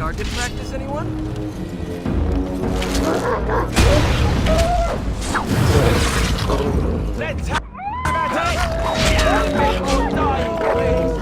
target practice, anyone? Let's have it! Or dying, please!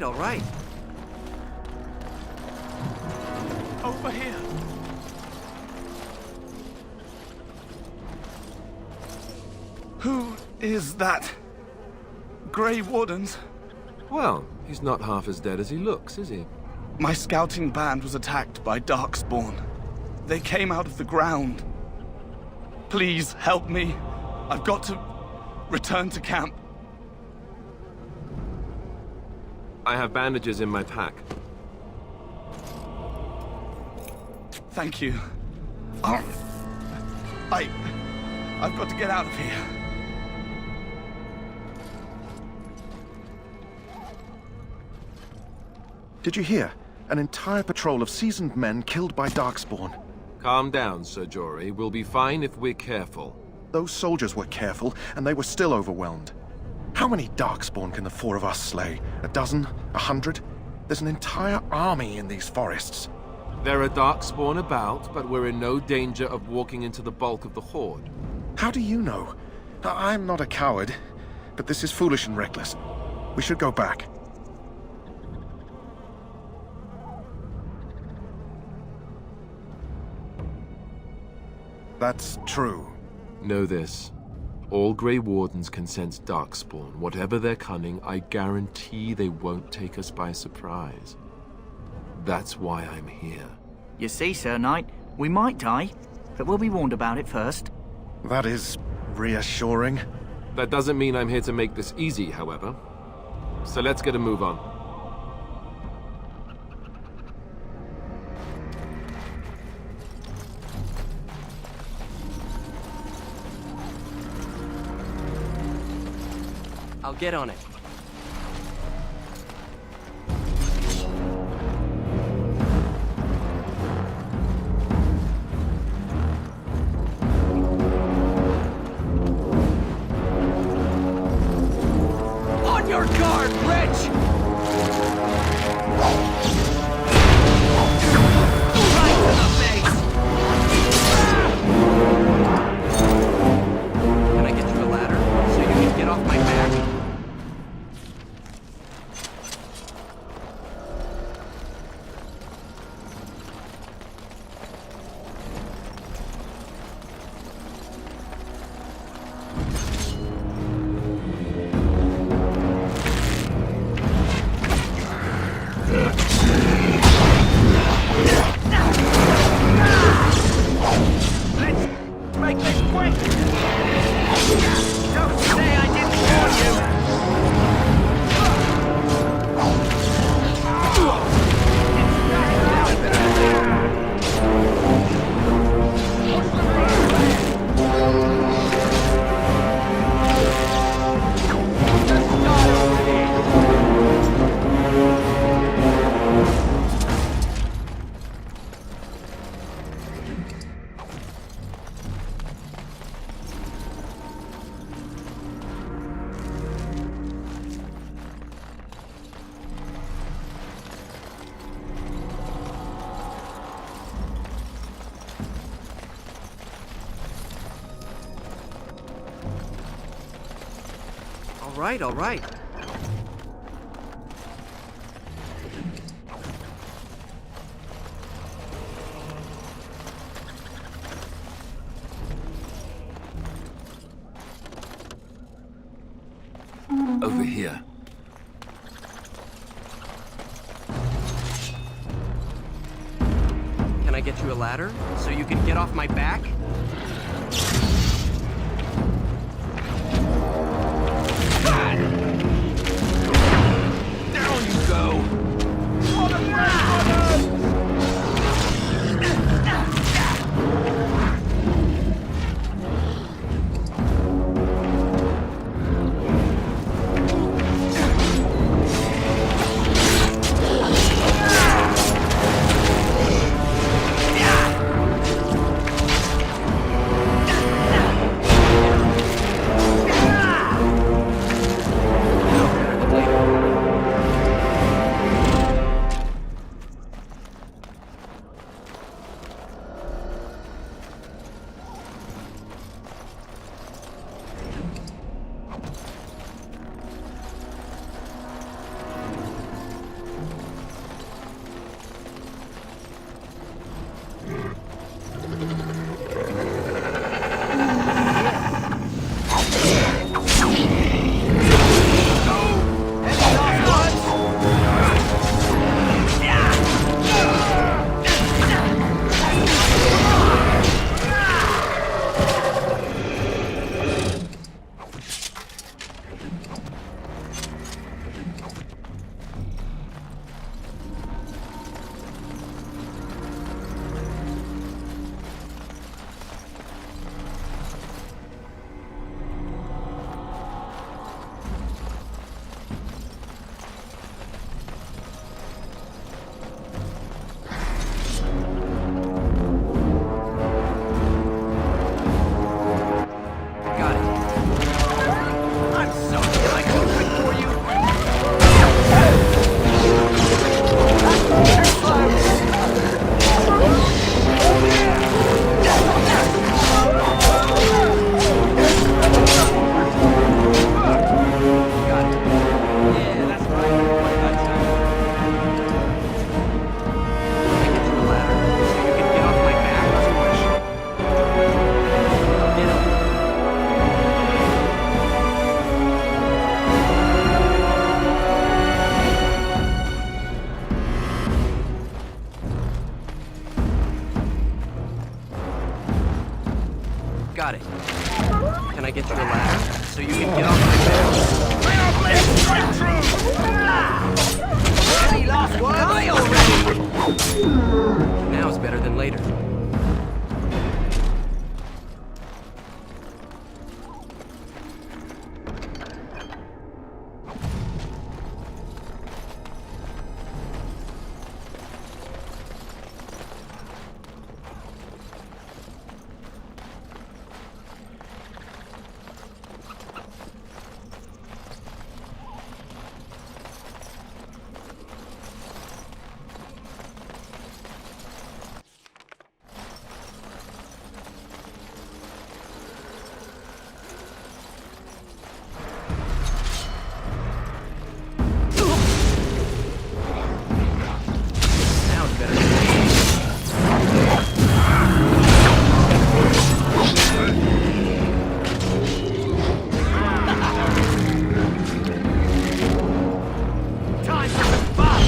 All right. Over here. Who is that? Grey Wardens? Well, he's not half as dead as he looks, is he? My scouting band was attacked by Darkspawn. They came out of the ground. Please help me. I've got to return to camp. I have bandages in my pack. Thank you. I've got to get out of here. Did you hear? An entire patrol of seasoned men killed by Darkspawn. Calm down, Sir Jory. We'll be fine if we're careful. Those soldiers were careful, and they were still overwhelmed. How many Darkspawn can the four of us slay? A dozen? 100? There's an entire army in these forests. There are Darkspawn about, but we're in no danger of walking into the bulk of the Horde. How do you know? I'm not a coward, but this is foolish and reckless. We should go back. That's true. Know this. All Grey Wardens can sense Darkspawn. Whatever their cunning, I guarantee they won't take us by surprise. That's why I'm here. You see, Sir Knight, we might die, but we'll be warned about it first. That is reassuring. That doesn't mean I'm here to make this easy, however. So let's get a move on. I'll get on it. On your guard, Rich! Right to the face! Can I get you a ladder so you can get off my back? All right. Over here. Can I get you a ladder so you can get off my back? Down you go! Got it. Can I get you a ladder so you can get off my back? Any last words? Die already! Now is better than later. Now it's better than time for some fun!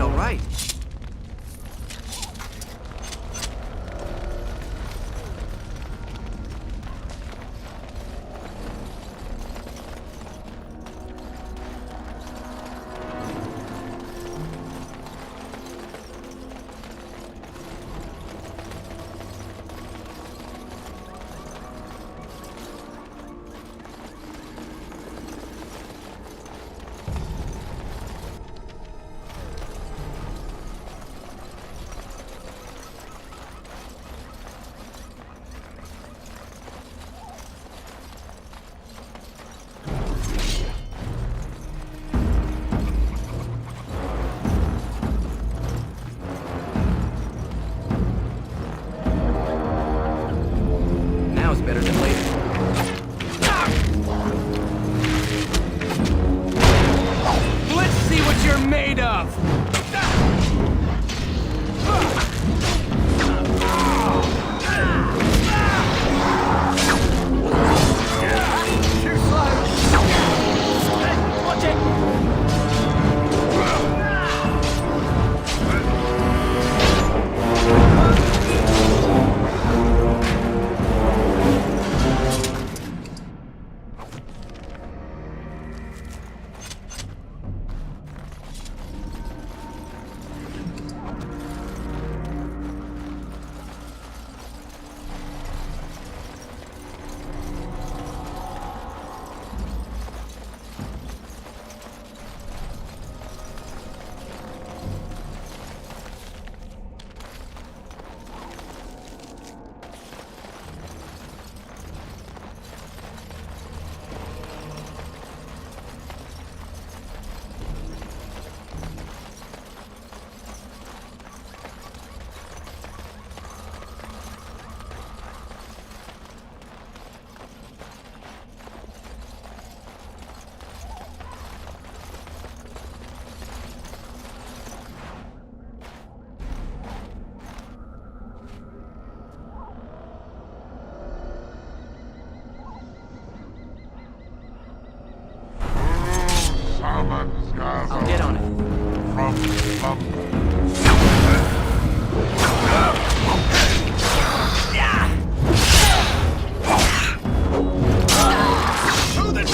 All right. Now is better than later. Let's see what you're made of! Too slow! Watch it! I'll get on it. To the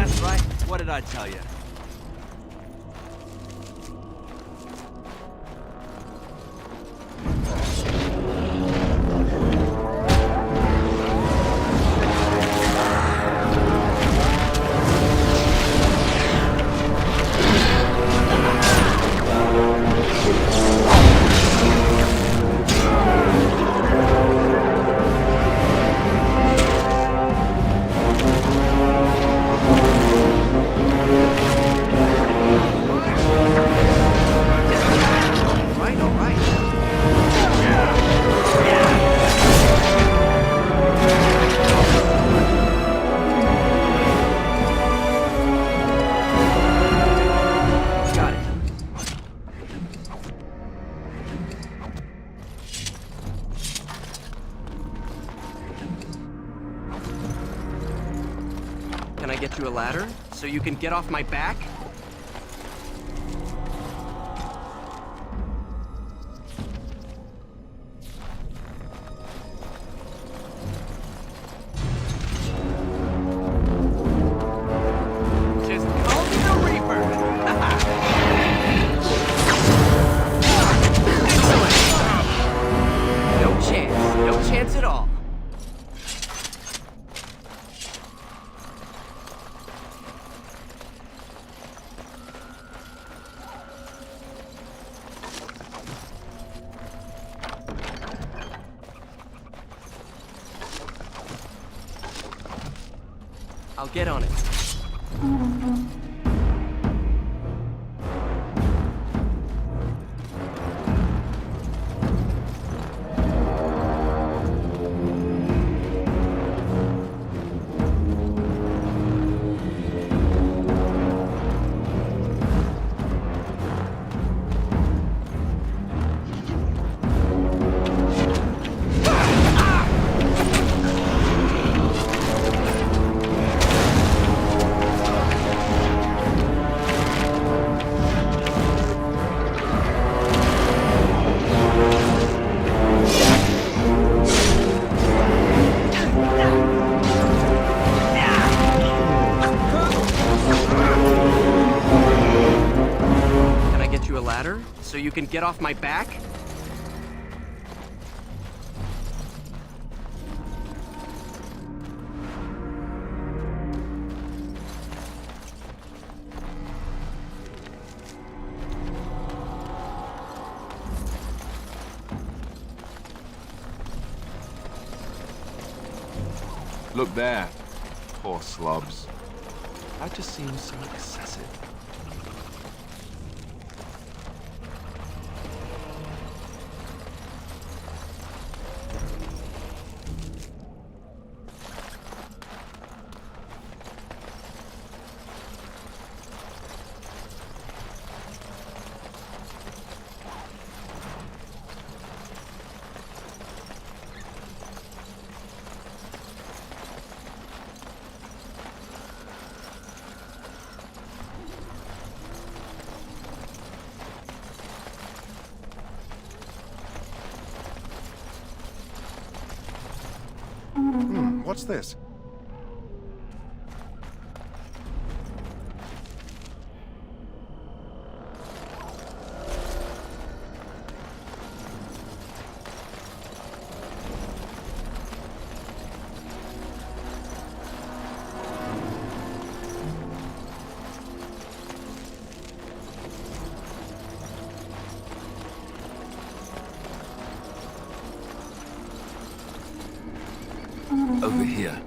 That's right. What did I tell you? All right. Got it. Can I get you a ladder so you can get off my back? Just call me the Reaper. No chance. No chance at all. I'll get on it. Can I get you a ladder so you can get off my back? Look there. Poor slobs. That just seems so excessive. What's this? Over here.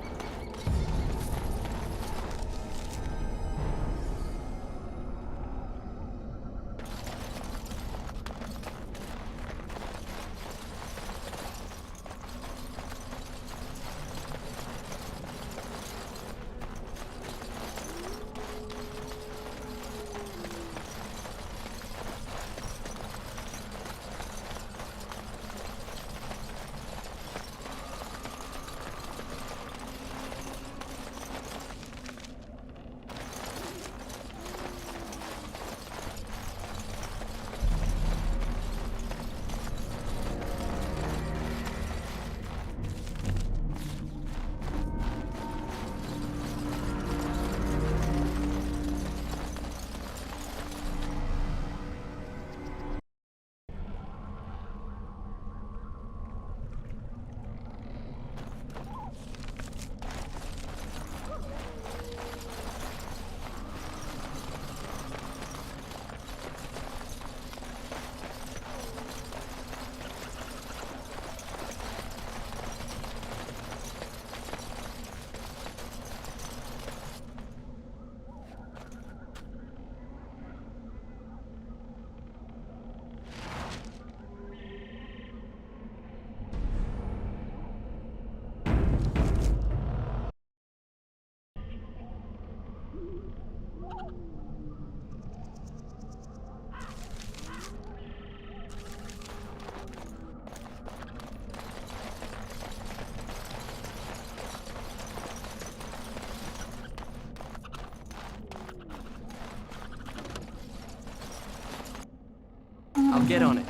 I'll get on it.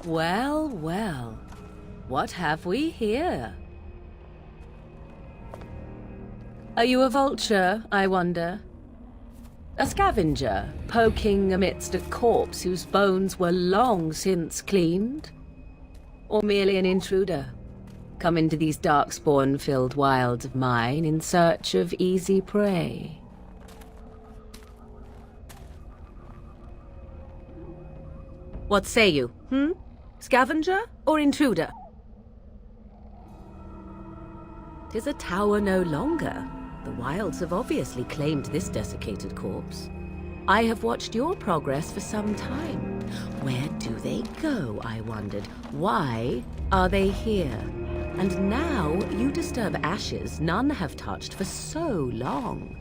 Well, well. What have we here? Are you a vulture, I wonder? A scavenger, poking amidst a corpse whose bones were long since cleaned? Or merely an intruder, come into these darkspawn-filled wilds of mine in search of easy prey? What say you, Scavenger or intruder? 'Tis a tower no longer. The wilds have obviously claimed this desiccated corpse. I have watched your progress for some time. Where do they go, I wondered? Why are they here? And now you disturb ashes none have touched for so long.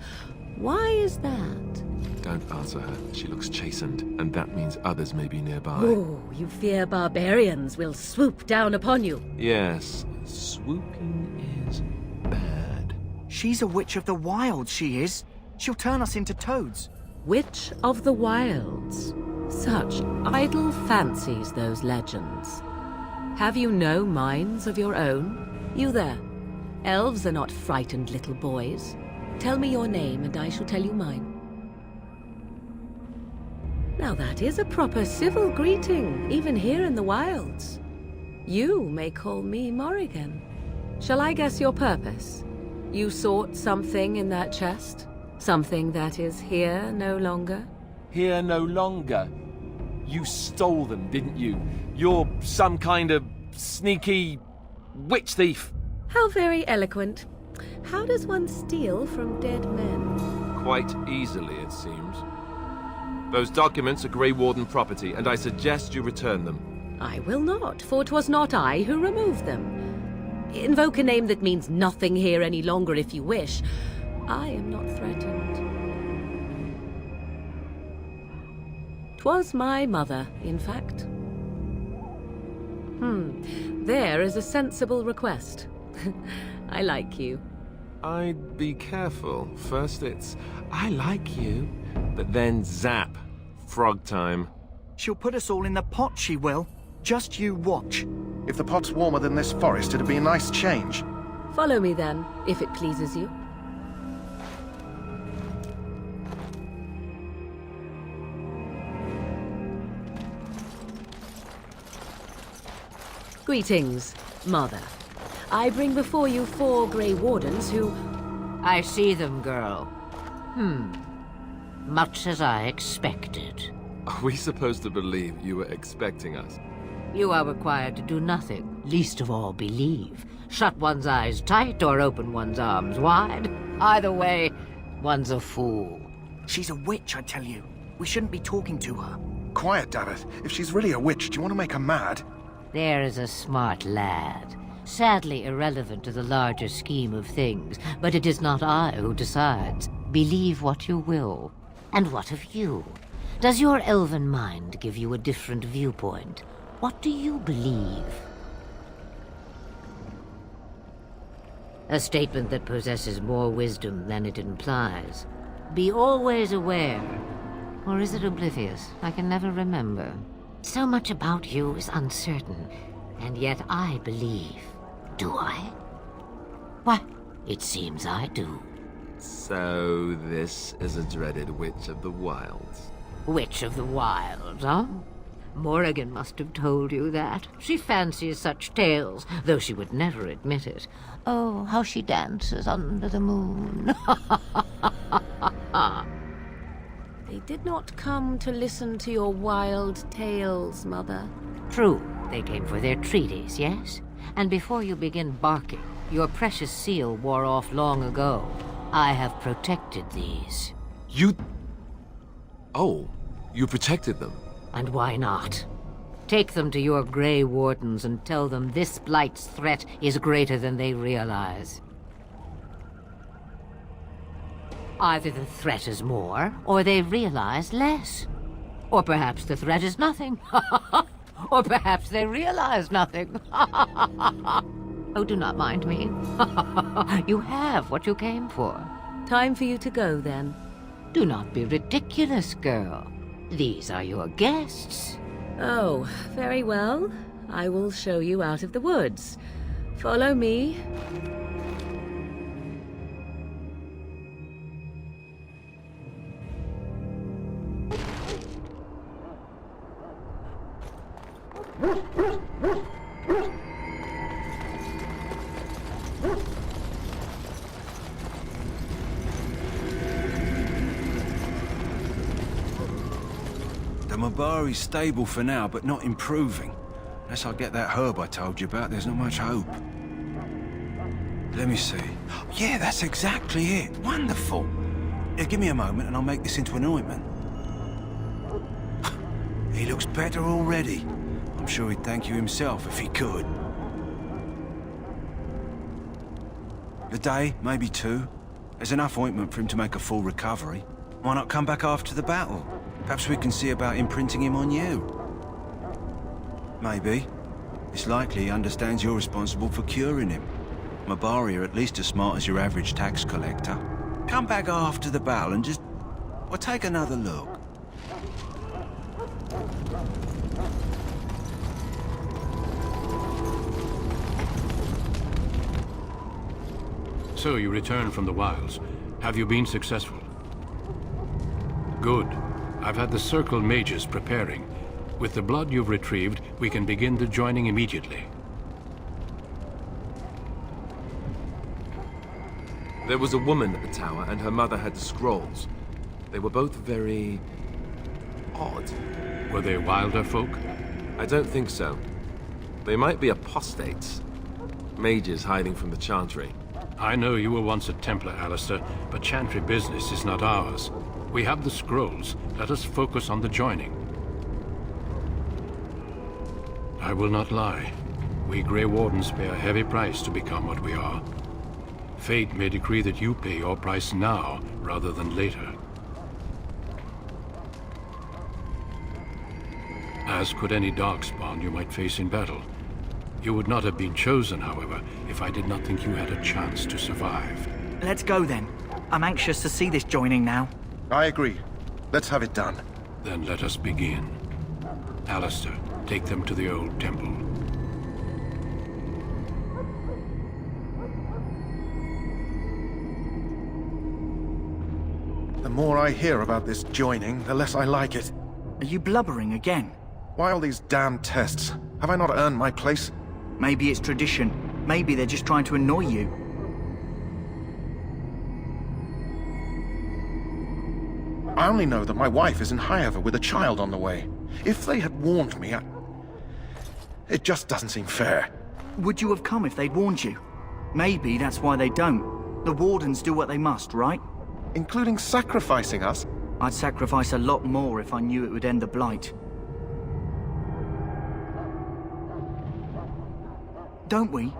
Why is that? Don't answer her. She looks chastened, and that means others may be nearby. Oh, you fear barbarians will swoop down upon you. Yes, swooping is bad. She's a witch of the wilds, she is. She'll turn us into toads. Witch of the Wilds. Such idle fancies, those legends. Have you no minds of your own? You there. Elves are not frightened little boys. Tell me your name and I shall tell you mine. Now that is a proper civil greeting, even here in the wilds. You may call me Morrigan. Shall I guess your purpose? You sought something in that chest? Something that is here no longer? Here no longer. You stole them, didn't you? You're some kind of sneaky witch thief. How very eloquent. How does one steal from dead men? Quite easily, it seems. Those documents are Grey Warden property, and I suggest you return them. I will not, for 'twas not I who removed them. Invoke a name that means nothing here any longer if you wish. I am not threatened. was my mother, in fact. There is a sensible request. I like you. I'd be careful. First it's, I like you, but then zap. Frog time. She'll put us all in the pot, she will. Just you watch. If the pot's warmer than this forest, it'd be a nice change. Follow me then, if it pleases you. Greetings, Mother. I bring before you 4 Grey Wardens who... I see them, girl. Much as I expected. Are we supposed to believe you were expecting us? You are required to do nothing, least of all believe. Shut one's eyes tight or open one's arms wide. Either way, one's a fool. She's a witch, I tell you. We shouldn't be talking to her. Quiet, damn it. If she's really a witch, do you want to make her mad? There is a smart lad. Sadly irrelevant to the larger scheme of things, but it is not I who decides. Believe what you will. And what of you? Does your elven mind give you a different viewpoint? What do you believe? A statement that possesses more wisdom than it implies. Be always aware. Or is it oblivious? I can never remember. So much about you is uncertain, and yet I believe. Do I? Why, it seems I do. So this is a dreaded Witch of the Wilds. Witch of the Wilds, huh? Morrigan must have told you that. She fancies such tales, though she would never admit it. Oh, how she dances under the moon. They did not come to listen to your wild tales, Mother. True, they came for their treaties, yes? And before you begin barking, your precious seal wore off long ago. I have protected these. You... Oh, you protected them. And why not? Take them to your Grey Wardens and tell them this Blight's threat is greater than they realize. Either the threat is more, or they realize less. Or perhaps the threat is nothing. Or perhaps they realize nothing. Oh, do not mind me. You have what you came for. Time for you to go, then. Do not be ridiculous, girl. These are your guests. Oh, very well. I will show you out of the woods. Follow me. The Mabari's stable for now, but not improving. Unless I get that herb I told you about, there's not much hope. Let me see. Yeah, that's exactly it. Wonderful. Yeah, give me a moment and I'll make this into an ointment. He looks better already. I'm sure he'd thank you himself if he could. A day, maybe 2. There's enough ointment for him to make a full recovery. Why not come back after the battle? Perhaps we can see about imprinting him on you. Maybe. It's likely he understands you're responsible for curing him. Mabari are at least as smart as your average tax collector. Come back after the battle and just... well, take another look. So you returned from the wilds. Have you been successful? Good. I've had the Circle mages preparing. With the blood you've retrieved, we can begin the joining immediately. There was a woman at the tower, and her mother had scrolls. They were both very... odd. Were they wilder folk? I don't think so. They might be apostates. Mages hiding from the Chantry. I know you were once a Templar, Alistair, but Chantry business is not ours. We have the scrolls. Let us focus on the joining. I will not lie. We Grey Wardens pay a heavy price to become what we are. Fate may decree that you pay your price now, rather than later. as could any darkspawn you might face in battle. You would not have been chosen, however, if I did not think you had a chance to survive. Let's go then. I'm anxious to see this joining now. I agree. Let's have it done. Then let us begin. Alistair, take them to the old temple. The more I hear about this joining, the less I like it. Are you blubbering again? Why all these damn tests? Have I not earned my place? Maybe it's tradition. Maybe they're just trying to annoy you. I only know that my wife is in Highover with a child on the way. If they had warned me, it just doesn't seem fair. Would you have come if they'd warned you? Maybe that's why they don't. The Wardens do what they must, right? Including sacrificing us? I'd sacrifice a lot more if I knew it would end the Blight. Don't we?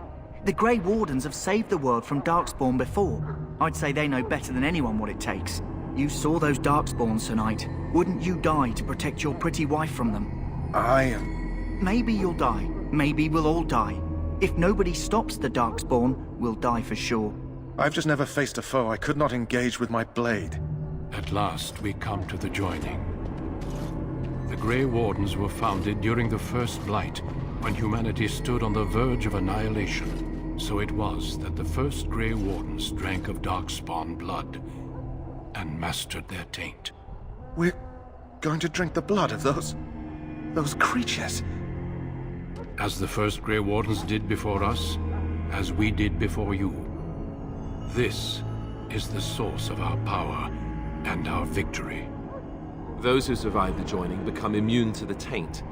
The Grey Wardens have saved the world from Darkspawn before. I'd say they know better than anyone what it takes. You saw those Darkspawns tonight. Wouldn't you die to protect your pretty wife from them? Maybe you'll die. Maybe we'll all die. If nobody stops the Darkspawn, we'll die for sure. I've just never faced a foe I could not engage with my blade. At last, we come to the joining. The Grey Wardens were founded during the First Blight, when humanity stood on the verge of annihilation. So it was that the first Grey Wardens drank of Darkspawn blood and mastered their taint. We're going to drink the blood of those creatures. As the first Grey Wardens did before us, as we did before you. This is the source of our power and our victory. Those who survive the joining become immune to the taint.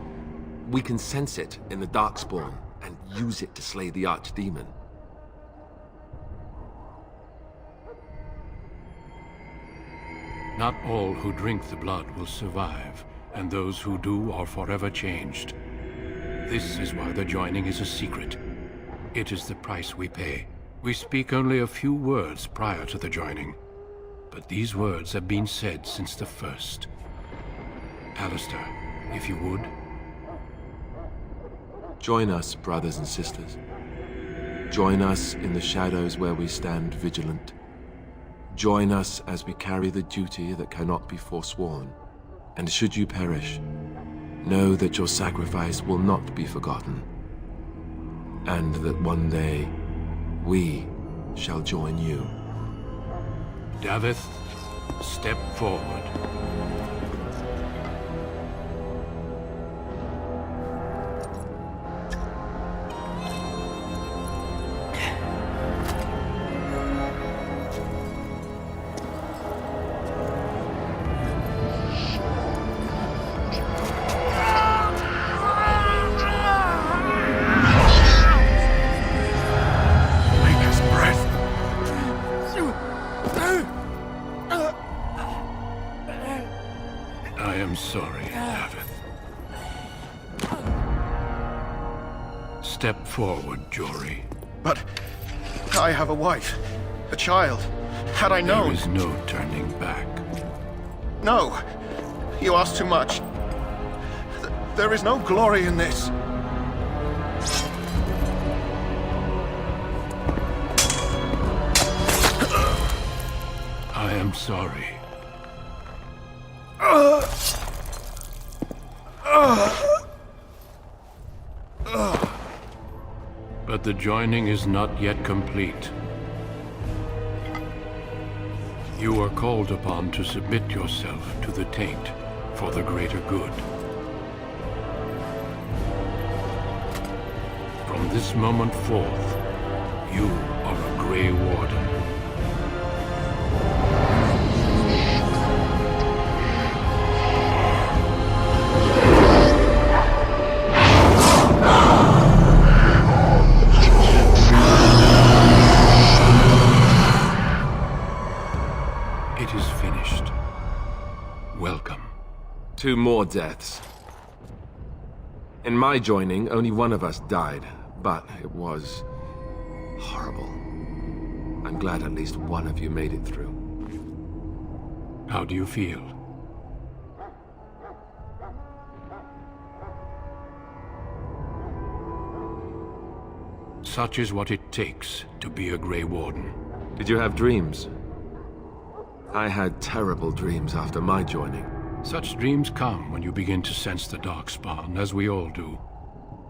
We can sense it in the Darkspawn and use it to slay the Archdemon. Not all who drink the blood will survive, and those who do are forever changed. This is why the joining is a secret. It is the price we pay. We speak only a few words prior to the joining, but these words have been said since the first. Alistair, if you would. Join us, brothers and sisters. Join us in the shadows where we stand vigilant. Join us as we carry the duty that cannot be forsworn. And should you perish, know that your sacrifice will not be forgotten. And that one day, we shall join you. Davith, step forward. I am sorry, Davith. Step forward, Jory. But I have a wife, a child. Had I known... There is no turning back. No, you ask too much. There is no glory in this. I am sorry. But the joining is not yet complete. You are called upon to submit yourself to the taint for the greater good. From this moment forth, you are a Grey Warden. It is finished. Welcome. 2 more deaths. In my joining, only one of us died, but it was horrible. I'm glad at least one of you made it through. How do you feel? Such is what it takes to be a Grey Warden. Did you have dreams? I had terrible dreams after my joining. Such dreams come when you begin to sense the Darkspawn, as we all do.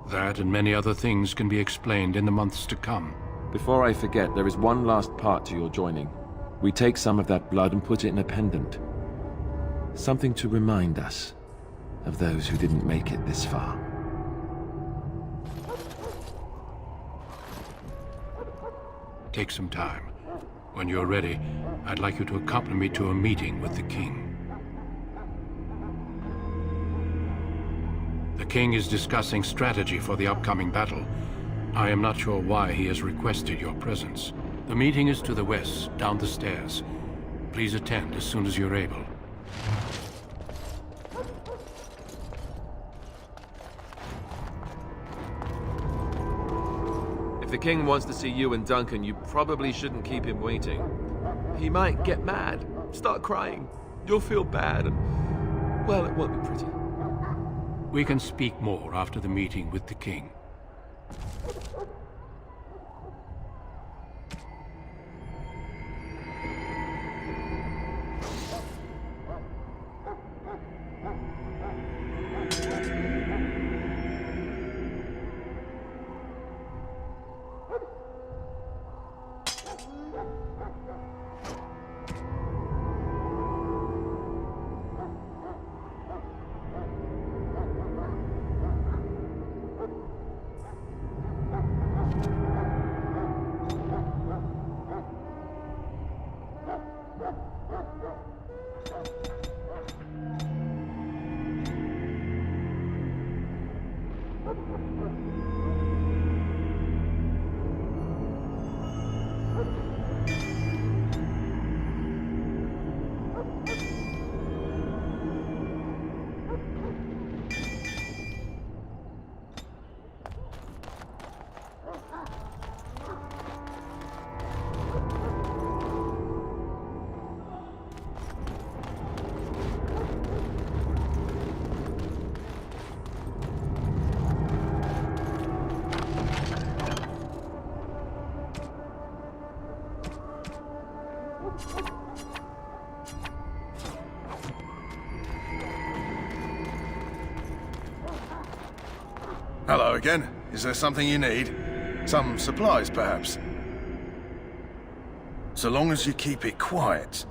That and many other things can be explained in the months to come. Before I forget, there is one last part to your joining. We take some of that blood and put it in a pendant. Something to remind us of those who didn't make it this far. Take some time. When you're ready, I'd like you to accompany me to a meeting with the King. The King is discussing strategy for the upcoming battle. I am not sure why he has requested your presence. The meeting is to the west, down the stairs. Please attend as soon as you're able. If the King wants to see you and Duncan, you probably shouldn't keep him waiting. He might get mad, start crying. You'll feel bad, and, well, it won't be pretty. We can speak more after the meeting with the King. Hello again. Is there something you need? Some supplies, perhaps? So long as you keep it quiet.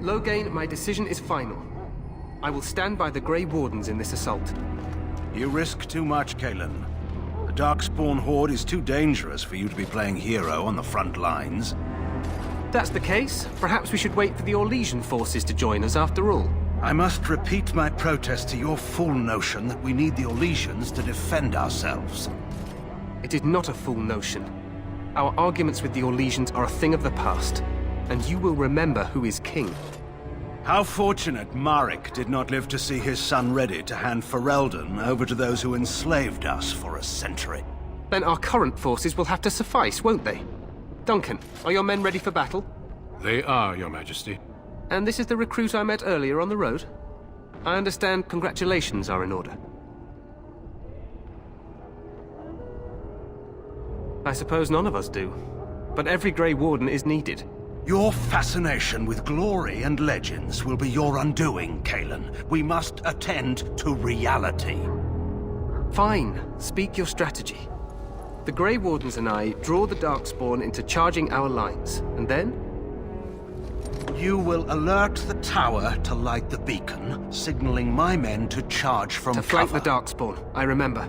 Loghain, my decision is final. I will stand by the Grey Wardens in this assault. You risk too much, Kalen. The Darkspawn Horde is too dangerous for you to be playing hero on the front lines. That's the case. Perhaps we should wait for the Orlesian forces to join us after all. I must repeat my protest to your fool notion that we need the Orlesians to defend ourselves. It is not a fool notion. Our arguments with the Orlesians are a thing of the past, and you will remember who is king. How fortunate Marek did not live to see his son ready to hand Ferelden over to those who enslaved us for a century. Then our current forces will have to suffice, won't they? Duncan, are your men ready for battle? They are, Your Majesty. And this is the recruit I met earlier on the road? I understand congratulations are in order. I suppose none of us do. But every Grey Warden is needed. Your fascination with glory and legends will be your undoing, Kalen. We must attend to reality. Fine. Speak your strategy. The Grey Wardens and I draw the Darkspawn into charging our lines, and then? You will alert the tower to light the beacon, signaling my men to charge from To flank cover. the Darkspawn, I remember.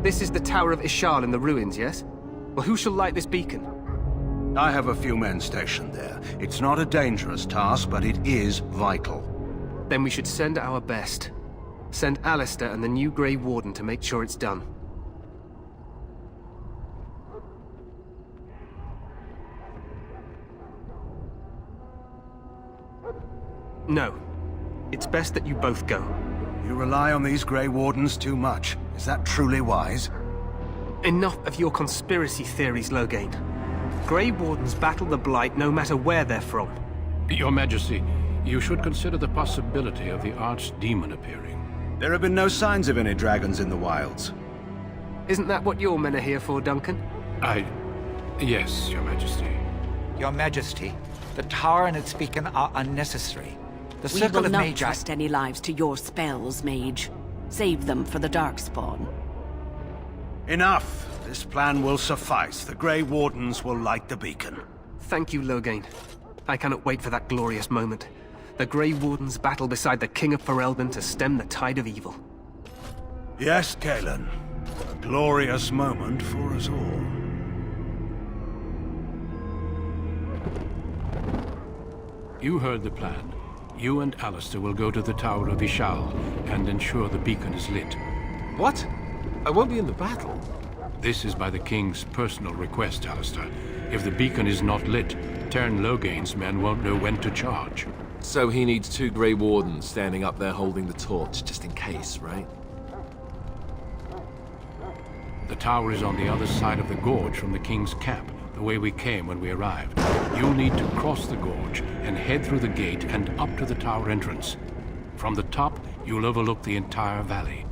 This is the Tower of Ishal in the ruins, yes? Well, who shall light this beacon? I have a few men stationed there. It's not a dangerous task, but it is vital. Then we should send our best. Send Alistair and the new Grey Warden to make sure it's done. No. It's best that you both go. You rely on these Grey Wardens too much. Is that truly wise? Enough of your conspiracy theories, Loghain. Grey Wardens battle the Blight no matter where they're from. Your Majesty, you should consider the possibility of the Archdemon appearing. There have been no signs of any dragons in the wilds. Isn't that what your men are here for, Duncan? Yes, Your Majesty. Your Majesty, the tower and its beacon are unnecessary. The We Circle will of not Magi... trust any lives to your spells, Mage. Save them for the Darkspawn. Enough! This plan will suffice. The Grey Wardens will light the beacon. Thank you, Loghain. I cannot wait for that glorious moment. The Grey Wardens battle beside the King of Ferelden to stem the tide of evil. Yes, Kalen. A glorious moment for us all. You heard the plan. You and Alistair will go to the Tower of Ishal and ensure the beacon is lit. What? I won't be in the battle. This is by the King's personal request, Alistair. If the beacon is not lit, Tern Loghain's men won't know when to charge. So he needs 2 Grey Wardens standing up there holding the torch, just in case, right? The tower is on the other side of the gorge from the King's camp, the way we came when we arrived. You'll need to cross the gorge and head through the gate and up to the tower entrance. From the top, you'll overlook the entire valley.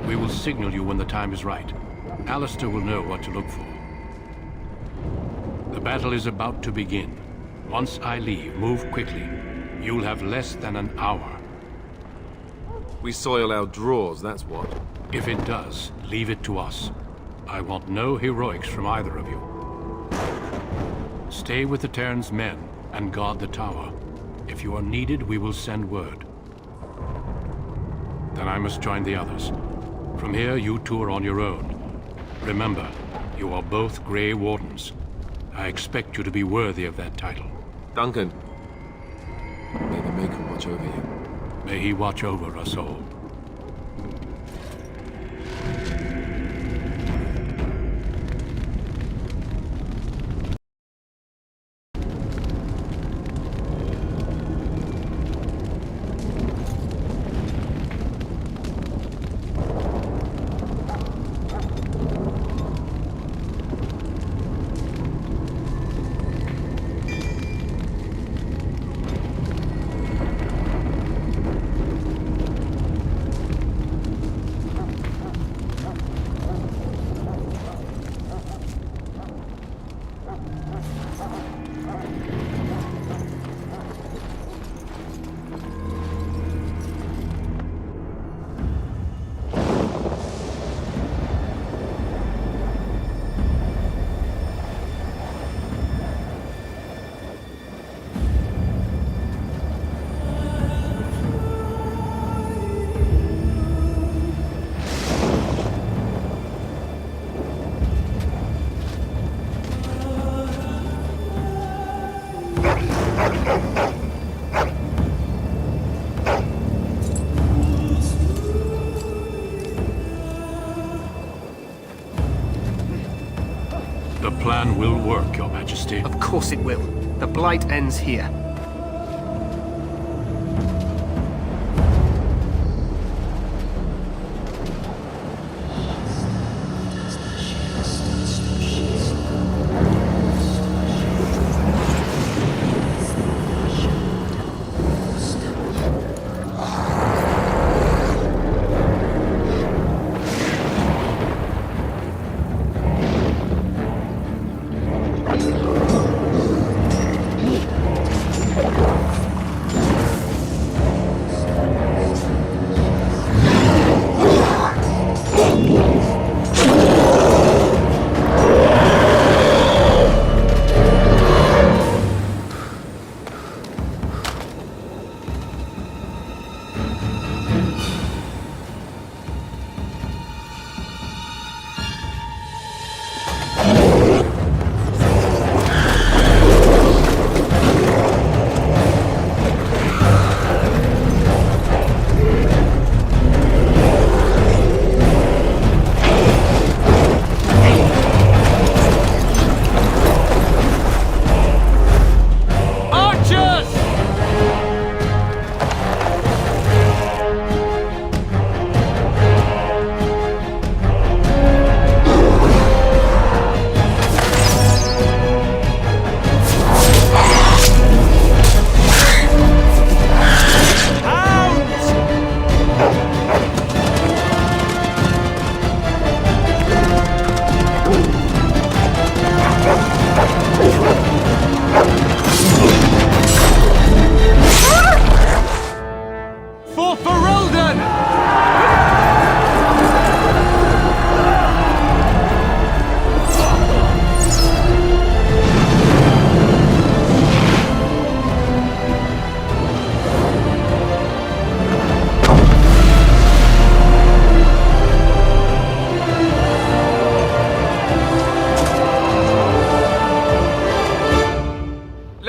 We will signal you when the time is right. Alistair will know what to look for. The battle is about to begin. Once I leave, move quickly. You'll have less than an hour. We soil our drawers, that's what. If it does, leave it to us. I want no heroics from either of you. Stay with the Terran's men and guard the tower. If you are needed, we will send word. Then I must join the others. From here, you two are on your own. Remember, you are both Grey Wardens. I expect you to be worthy of that title. Duncan, may the Maker watch over you. May he watch over us all. The plan will work, Your Majesty. Of course it will. The Blight ends here.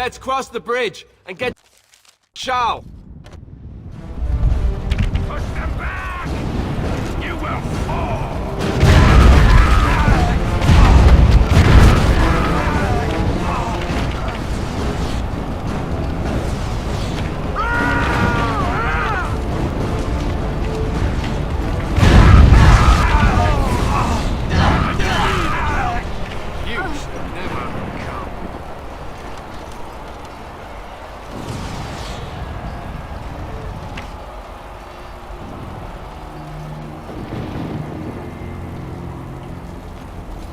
Let's cross the bridge and get Charles. Push them back! You will fall! You should never come.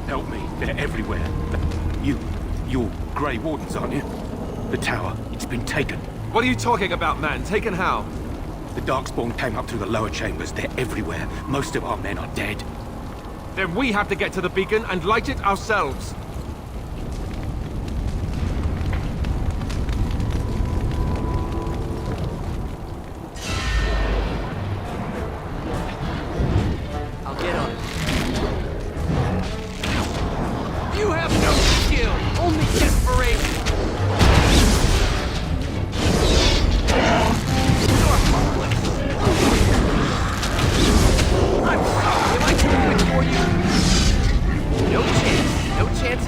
Help me. They're everywhere. You're Grey Wardens, aren't you? The tower, it's been taken. What are you talking about, man? Taken how? The Darkspawn came up through the lower chambers. They're everywhere. Most of our men are dead. Then we have to get to the beacon and light it ourselves. I'll get on it. You have no skill, only desperation. I'm sorry, am I too quick for you? No chance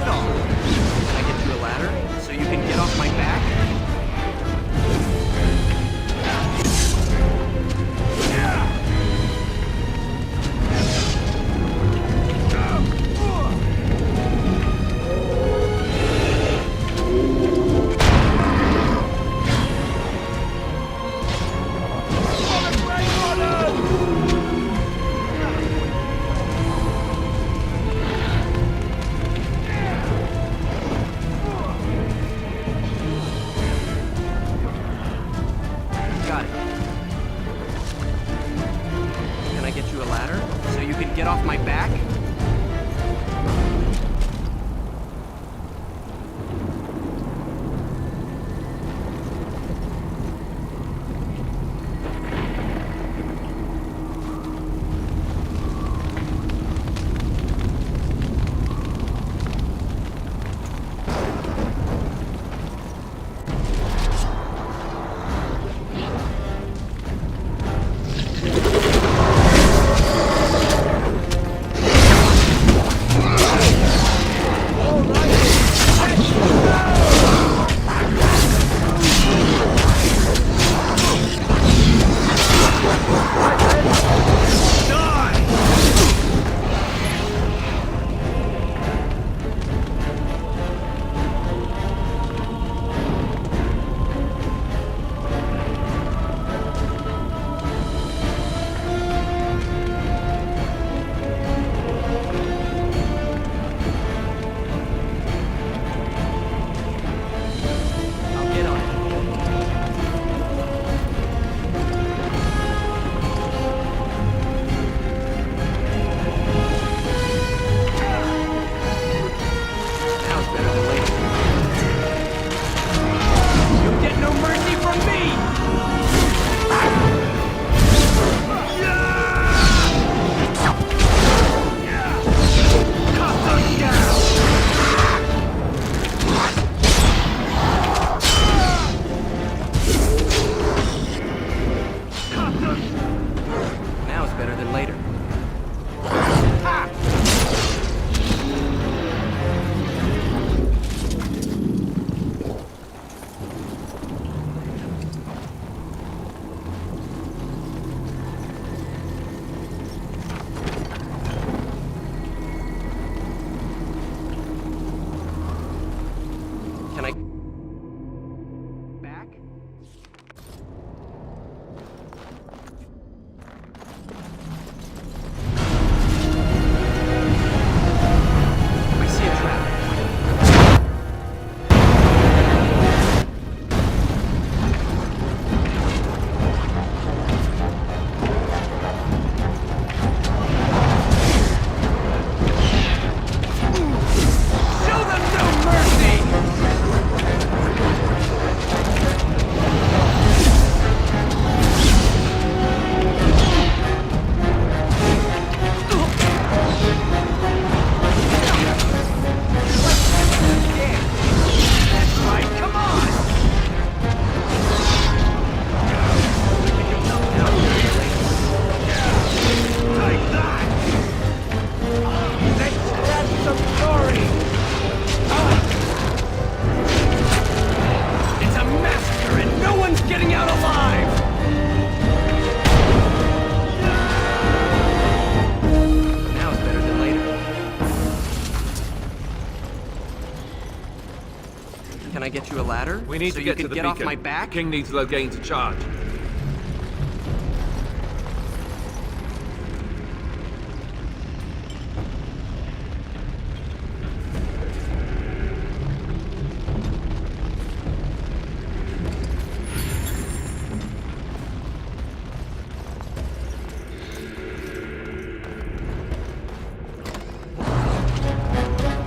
I get you a ladder? We need so to you get to can the get beacon. off my back? King needs Loghain to charge.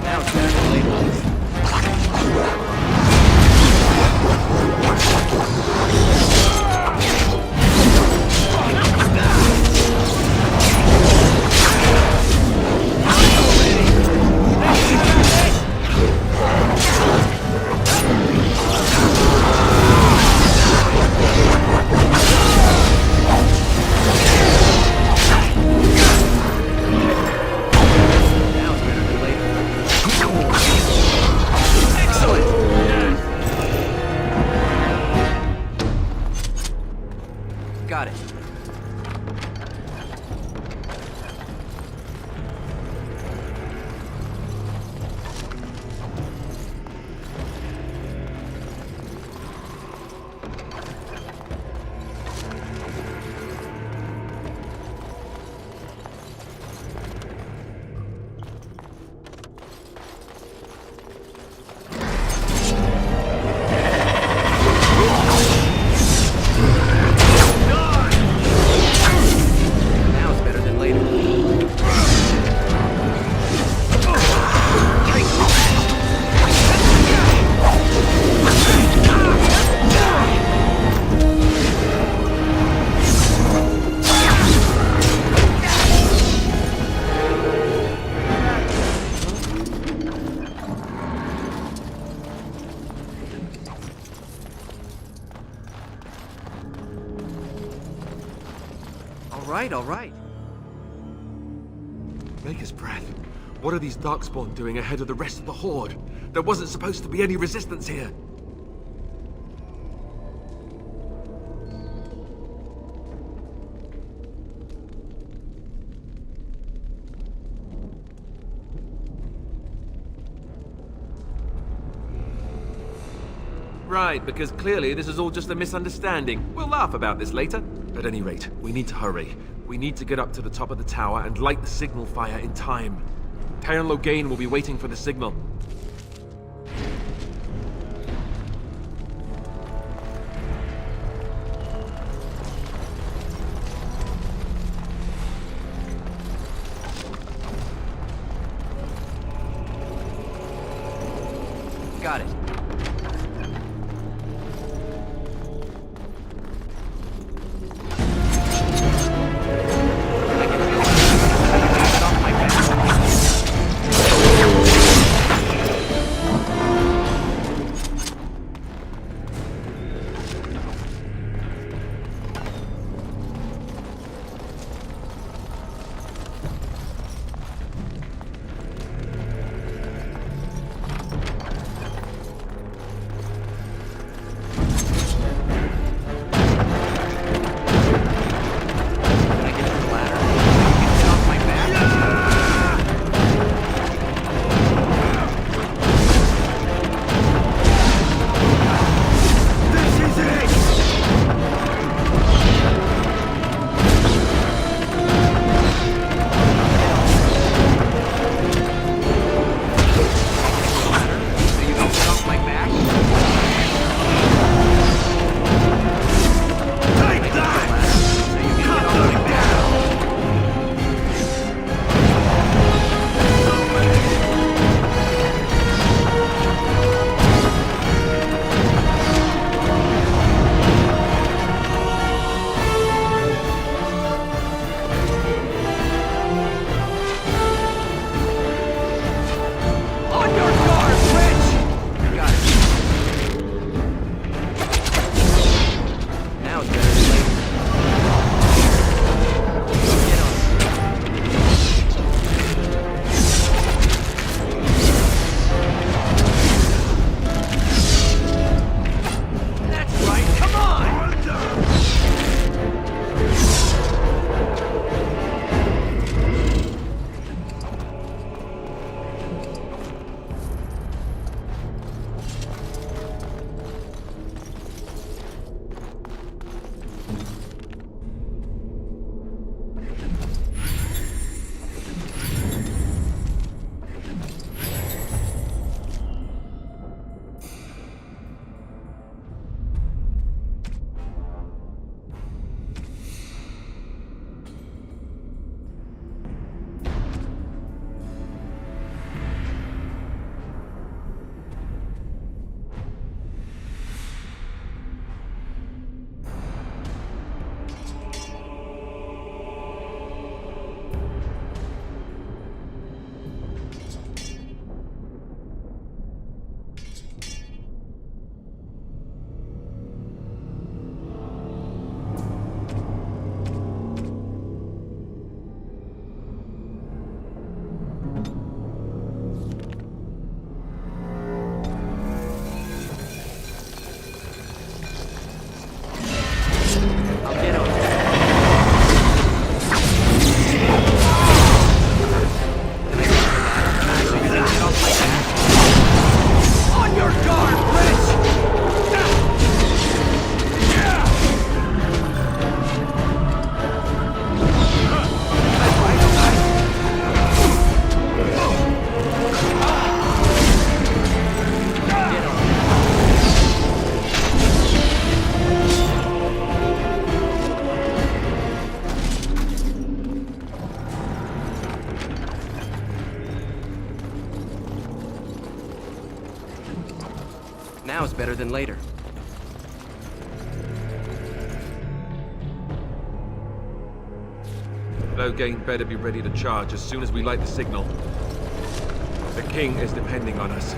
Now it's better than later. Now it's better than later. Excellent! Got it. Now it's better than later. All right. Maker's breath. What are these Darkspawn doing ahead of the rest of the Horde? There wasn't supposed to be any resistance here. Right, because clearly this is all just a misunderstanding. We'll laugh about this later. At any rate, we need to hurry. We need to get up to the top of the tower and light the signal fire in time. Baron Loghain will be waiting for the signal. Got it. Get off my back. Now's better than later. Loghain better be ready to charge as soon as we light the signal. The king is depending on us.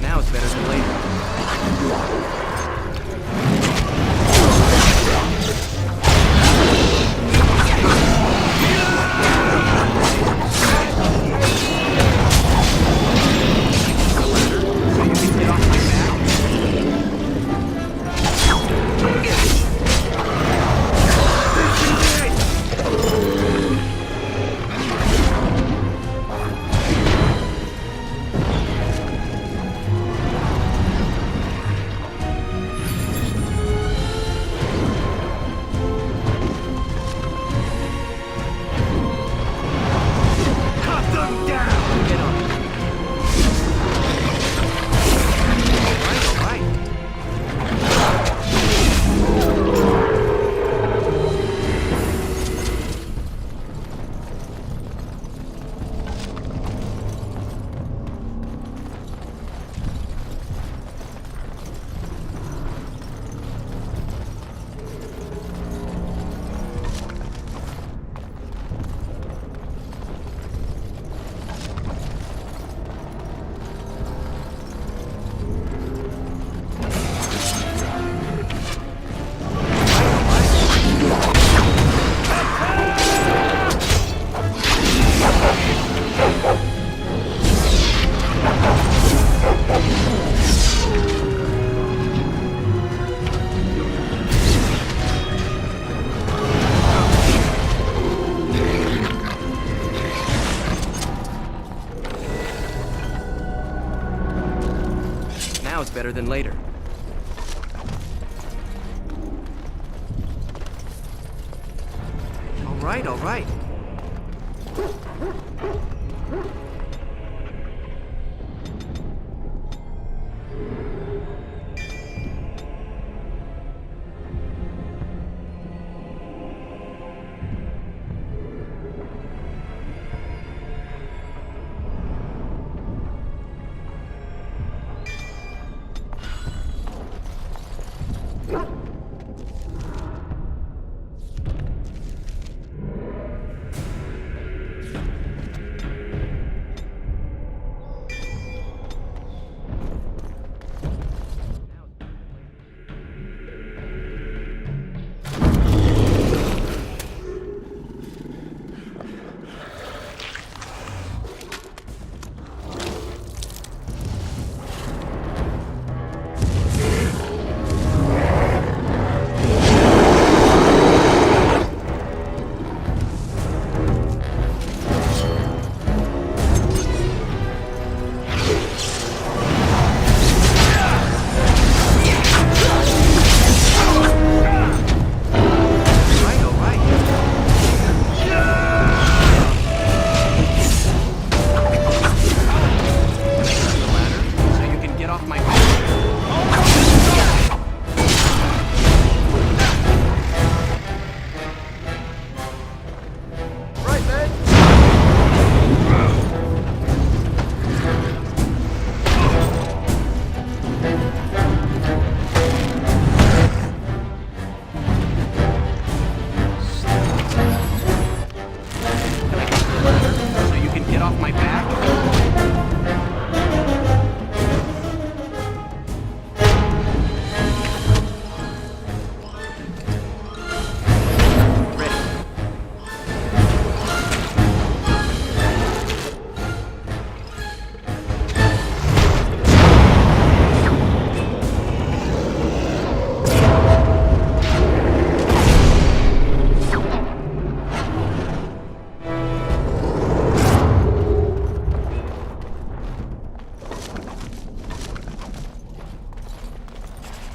Now's better than later. Now's better than later. All right.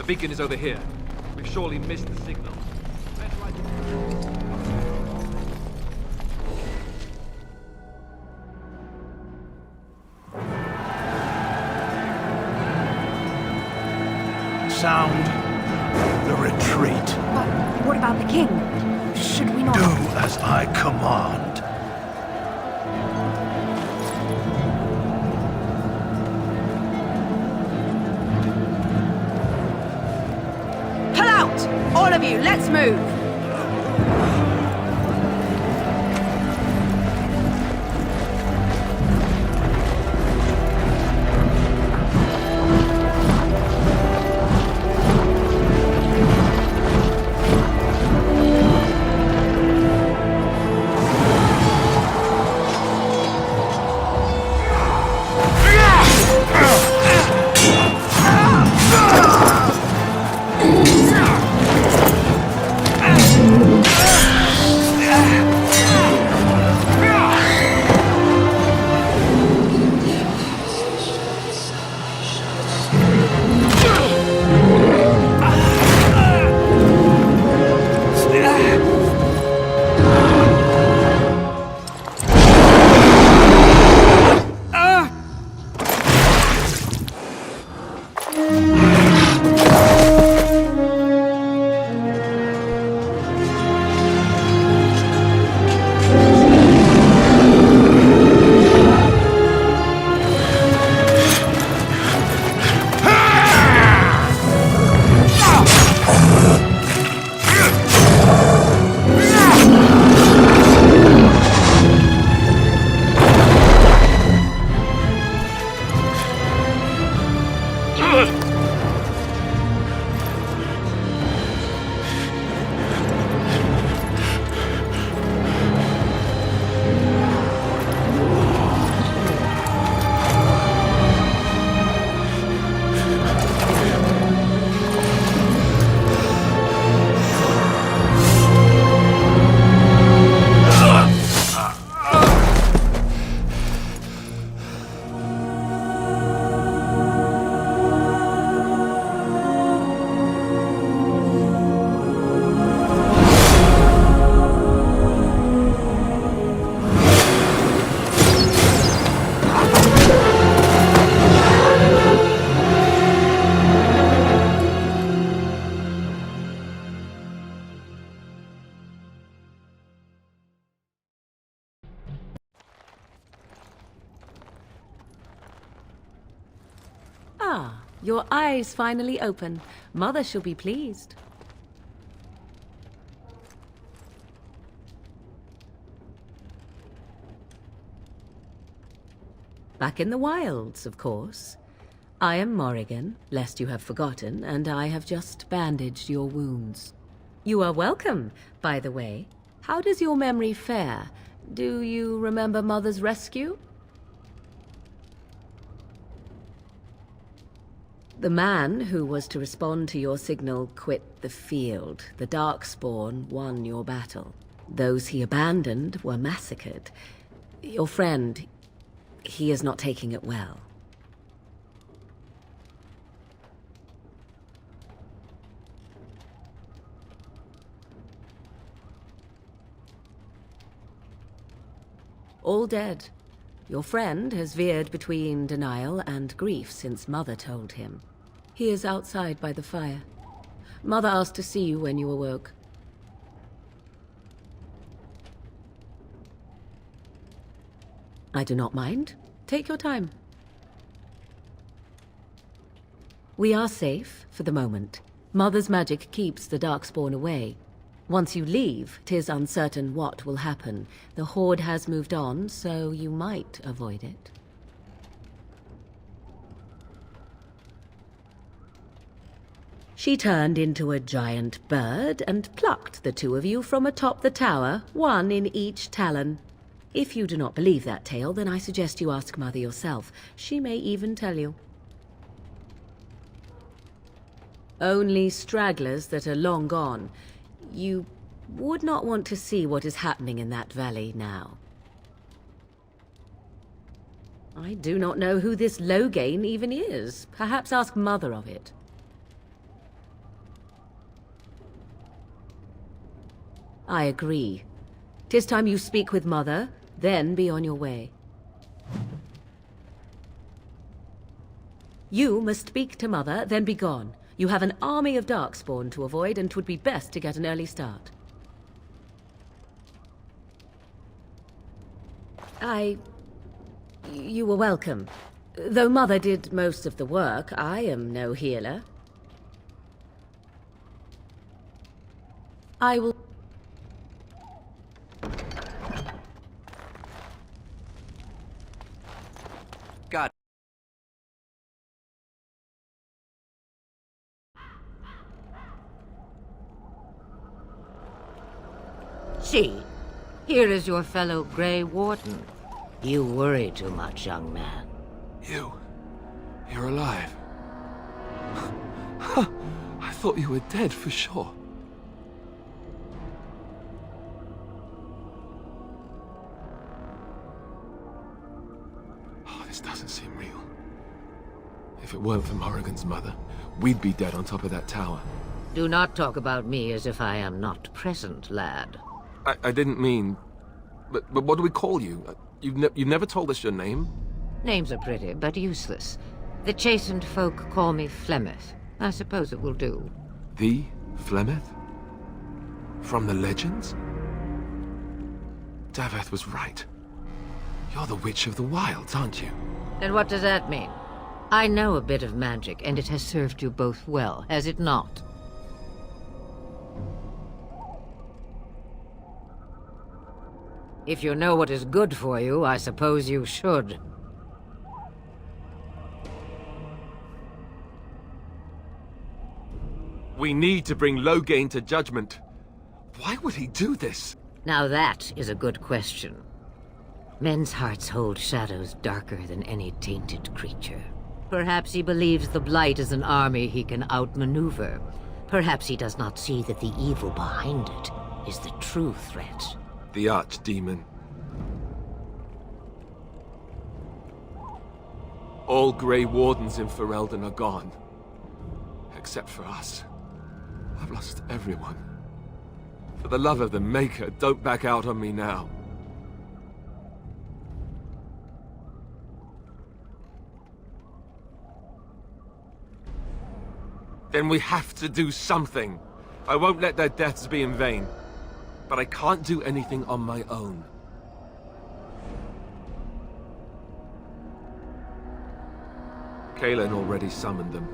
The beacon is over here. We've surely missed the signal. Sound the retreat. But what about the king? Should we not... Do as I command. Pull out! All of you, let's move! Ah, your eyes finally open. Mother shall be pleased. Back in the wilds, of course. I am Morrigan, lest you have forgotten, and I have just bandaged your wounds. You are welcome, by the way. How does your memory fare? Do you remember Mother's rescue? The man who was to respond to your signal quit the field. The Darkspawn won your battle. Those he abandoned were massacred. Your friend, he is not taking it well. All dead. Your friend has veered between denial and grief since Mother told him. He is outside by the fire. Mother asked to see you when you awoke. I do not mind. Take your time. We are safe for the moment. Mother's magic keeps the Darkspawn away. Once you leave, 'tis uncertain what will happen. The Horde has moved on, so you might avoid it. She turned into a giant bird and plucked the two of you from atop the tower, one in each talon. If you do not believe that tale, then I suggest you ask Mother yourself. She may even tell you. Only stragglers that are long gone. You would not want to see what is happening in that valley now. I do not know who this Loghain even is. Perhaps ask Mother of it. I agree. 'Tis time you speak with Mother, then be on your way. You must speak to Mother, then be gone. You have an army of Darkspawn to avoid, and 'twould be best to get an early start. You were welcome. Though Mother did most of the work, I am no healer. I will... God. See, here is your fellow Grey Warden. You worry too much, young man. You're alive. I thought you were dead for sure. Oh, this doesn't seem real. If it weren't for Morrigan's mother, we'd be dead on top of that tower. Do not talk about me as if I am not present, lad. I didn't mean... But what do we call you? You've never told us your name? Names are pretty, but useless. The chastened folk call me Flemeth. I suppose it will do. The Flemeth? From the legends? Daveth was right. You're the Witch of the Wilds, aren't you? And what does that mean? I know a bit of magic, and it has served you both well, has it not? If you know what is good for you, I suppose you should. We need to bring Loghain to judgment. Why would he do this? Now that is a good question. Men's hearts hold shadows darker than any tainted creature. Perhaps he believes the Blight is an army he can outmaneuver. Perhaps he does not see that the evil behind it is the true threat. The Archdemon. All Grey Wardens in Ferelden are gone. Except for us. I've lost everyone. For the love of the Maker, don't back out on me now. Then we have to do something. I won't let their deaths be in vain. But I can't do anything on my own. Kaelin already summoned them.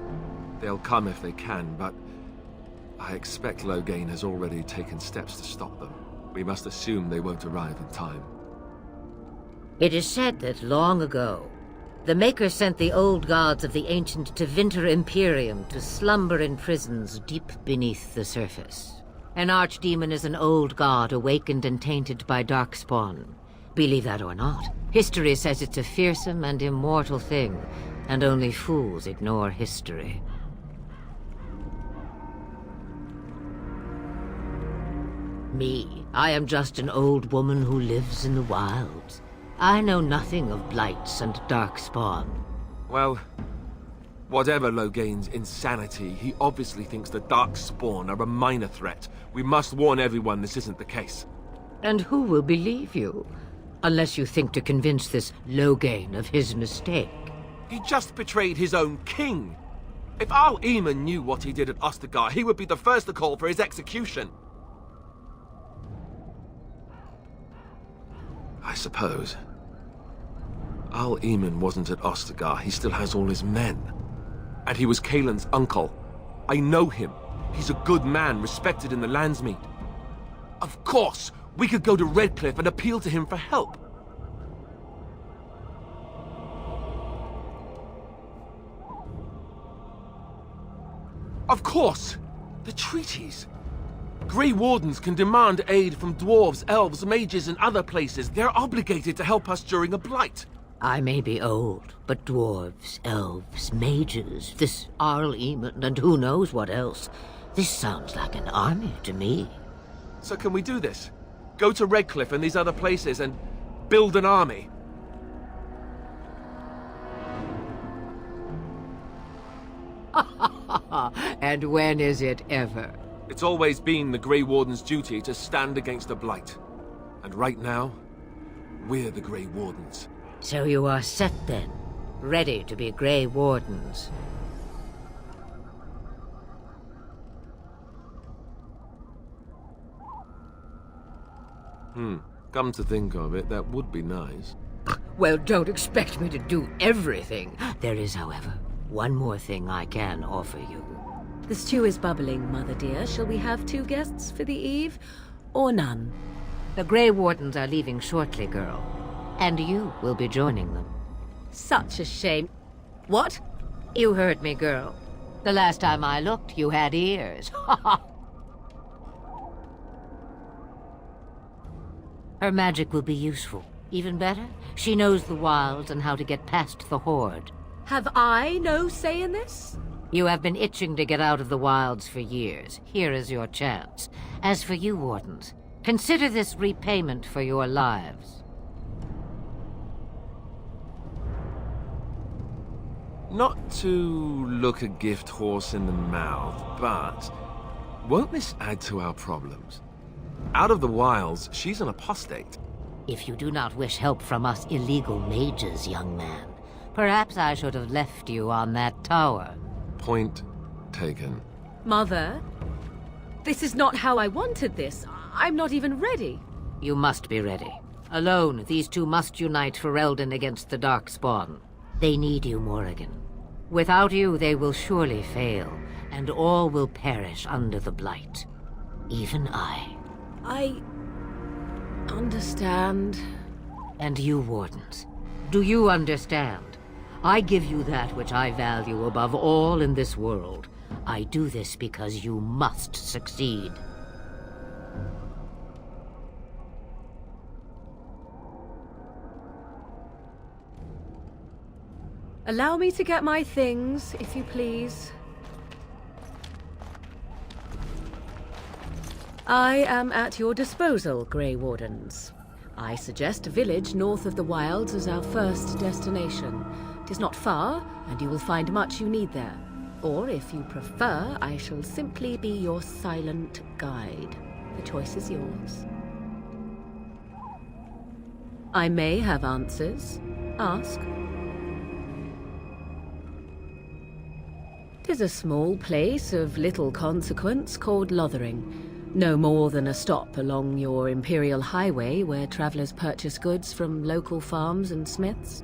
They'll come if they can, but I expect Loghain has already taken steps to stop them. We must assume they won't arrive in time. It is said that long ago, the Maker sent the old gods of the ancient Tevinter Imperium to slumber in prisons deep beneath the surface. An archdemon is an old god awakened and tainted by Darkspawn. Believe that or not, history says it's a fearsome and immortal thing, and only fools ignore history. Me, I am just an old woman who lives in the wilds. I know nothing of blights and Darkspawn. Well, whatever Loghain's insanity, he obviously thinks the Darkspawn are a minor threat. We must warn everyone this isn't the case. And who will believe you? Unless you think to convince this Loghain of his mistake. He just betrayed his own king. If Al Eamon knew what he did at Ostagar, he would be the first to call for his execution. I suppose. Al Eamon wasn't at Ostagar. He still has all his men. And he was Kaelin's uncle. I know him. He's a good man, respected in the Landsmeet. Of course, we could go to Redcliffe and appeal to him for help. Of course! The treaties! Grey Wardens can demand aid from dwarves, elves, mages, and other places. They're obligated to help us during a blight. I may be old, but dwarves, elves, mages, this Arl Eamon, and who knows what else. This sounds like an army to me. So can we do this? Go to Redcliffe and these other places and build an army? And when is it ever? It's always been the Grey Warden's duty to stand against the Blight. And right now, we're the Grey Wardens. So you are set then, ready to be Grey Wardens. Come to think of it, that would be nice. Well, don't expect me to do everything. There is, however, one more thing I can offer you. The stew is bubbling, Mother dear. Shall we have 2 guests for the eve, or none? The Grey Wardens are leaving shortly, girl. And you will be joining them. Such a shame. What? You heard me, girl. The last time I looked, you had ears. Her magic will be useful. Even better, she knows the wilds and how to get past the Horde. Have I no say in this? You have been itching to get out of the wilds for years. Here is your chance. As for you, Wardens, consider this repayment for your lives. Not to look a gift horse in the mouth, but won't this add to our problems? Out of the wilds, she's an apostate. If you do not wish help from us illegal mages, young man, perhaps I should have left you on that tower. Point taken. Mother, this is not how I wanted this. I'm not even ready. You must be ready. Alone, these two must unite for Eldon against the Darkspawn. They need you, Morrigan. Without you, they will surely fail, and all will perish under the Blight. Even I. I understand. And you, Wardens, do you understand? I give you that which I value above all in this world. I do this because you must succeed. Allow me to get my things, if you please. I am at your disposal, Grey Wardens. I suggest a village north of the wilds as our first destination. 'Tis not far, and you will find much you need there. Or, if you prefer, I shall simply be your silent guide. The choice is yours. I may have answers. Ask. 'Tis a small place of little consequence called Lothering. No more than a stop along your Imperial Highway where travelers purchase goods from local farms and smiths.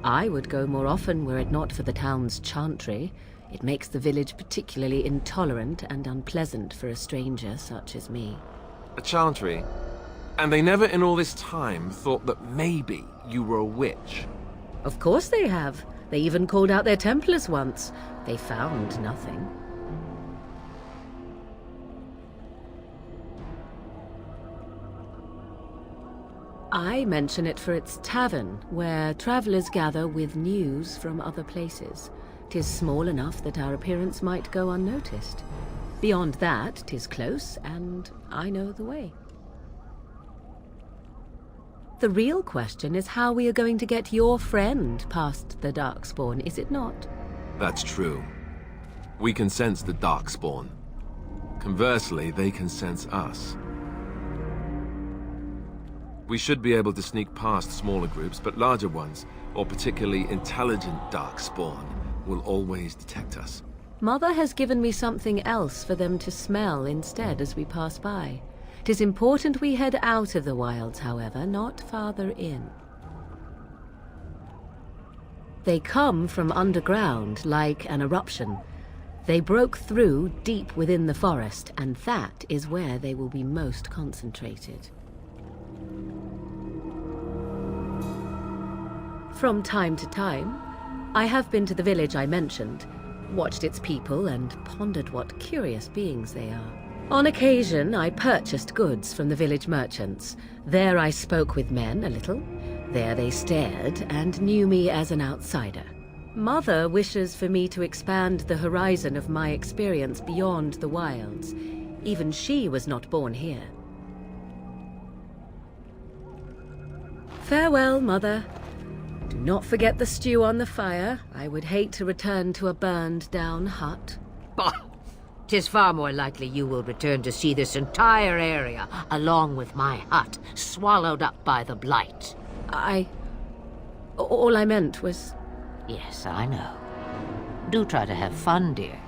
I would go more often were it not for the town's chantry. It makes the village particularly intolerant and unpleasant for a stranger such as me. A chantry? And they never in all this time thought that maybe you were a witch? Of course they have. They even called out their Templars once. They found nothing. I mention it for its tavern, where travelers gather with news from other places. 'Tis small enough that our appearance might go unnoticed. Beyond that, 'tis close, and I know the way. The real question is how we are going to get your friend past the Darkspawn, is it not? That's true. We can sense the Darkspawn. Conversely, they can sense us. We should be able to sneak past smaller groups, but larger ones, or particularly intelligent Darkspawn, will always detect us. Mother has given me something else for them to smell instead as we pass by. 'Tis important we head out of the wilds, however, not farther in. They come from underground, like an eruption. They broke through deep within the forest, and that is where they will be most concentrated. From time to time, I have been to the village I mentioned, watched its people, and pondered what curious beings they are. On occasion, I purchased goods from the village merchants. There I spoke with men a little. There they stared and knew me as an outsider. Mother wishes for me to expand the horizon of my experience beyond the wilds. Even she was not born here. Farewell, Mother. Do not forget the stew on the fire. I would hate to return to a burned-down hut. Bah! 'Tis far more likely you will return to see this entire area, along with my hut, swallowed up by the Blight. All I meant was... Yes, I know. Do try to have fun, dear.